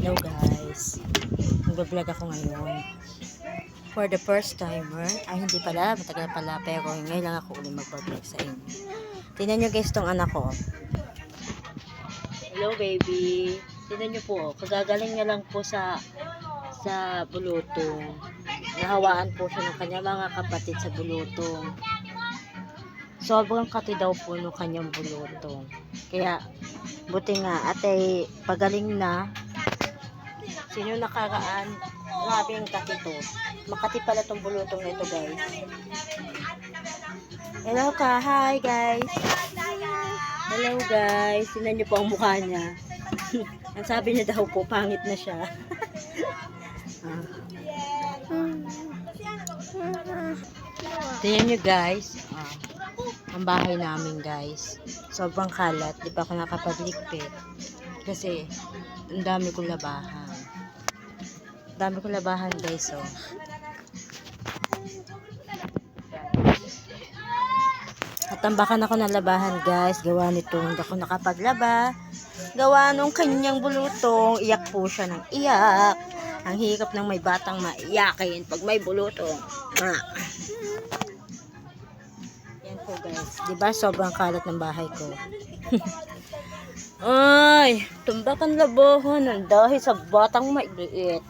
Hello guys, mag-vlog ako ngayon for the first timer. Ay hindi pala, matagal pala, pero ngayon lang ako ulit mag-vlog sa inyo. Tingnan nyo guys tong anak ko. Hello baby, tingnan nyo po, kagagaling niya lang po sa bulutong. Nahawaan po siya ng kanyang mga kapatid sa bulutong. Sobrang kati daw po ng kanyang bulutong. Kaya buti nga ate pagaling na. Sino nakaraan? Grabe yung kati to. Makati pala tong bulutong na ito guys. Hello ka, hi guys. Hello guys. Tingnan niyo po ang mukha niya. Ang sabi niya daw po pangit na siya. Tingnan niyo guys. Ang bahay namin guys. Sobrang kalat. Di pa ako nakapagligpit. Kasi ang dami kong labahan. Dami kong labahan guys, oh. Natambakan ako ng labahan guys. Gawa nito, hindi ako nakapaglaba. Gawa nung kanyang bulutong. Iyak po siya ng iyak. Ang hirap ng may batang maiyakin pag may bulutong. Yan po guys. Diba sobrang kalat ng bahay ko. Ay, tumbakan labahan ng dahil sa batang mailit.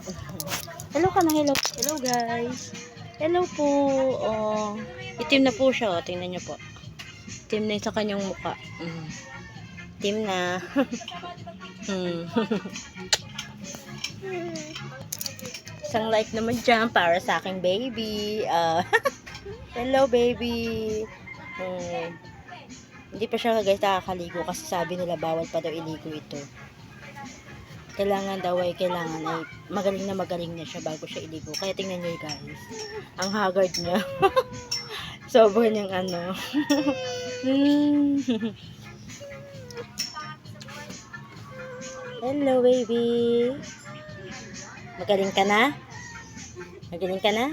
Hello ka na, hello. Hello guys. Hello po. Oh, itim na po siya, oh. Tingnan niyo po. Itim na sa kanyang mukha. Itim na. Isang like naman dyan para sa aking baby. Hello baby. Hindi pa siya guys nakakaligo kasi sabi nila bawal pa daw iligo ito. Kailangan magaling na siya bago siya iligo. Kaya tingnan niyo guys. Ang haggard niya. Sobrang niyang ano. Hello baby. Magaling ka na? Magaling ka na?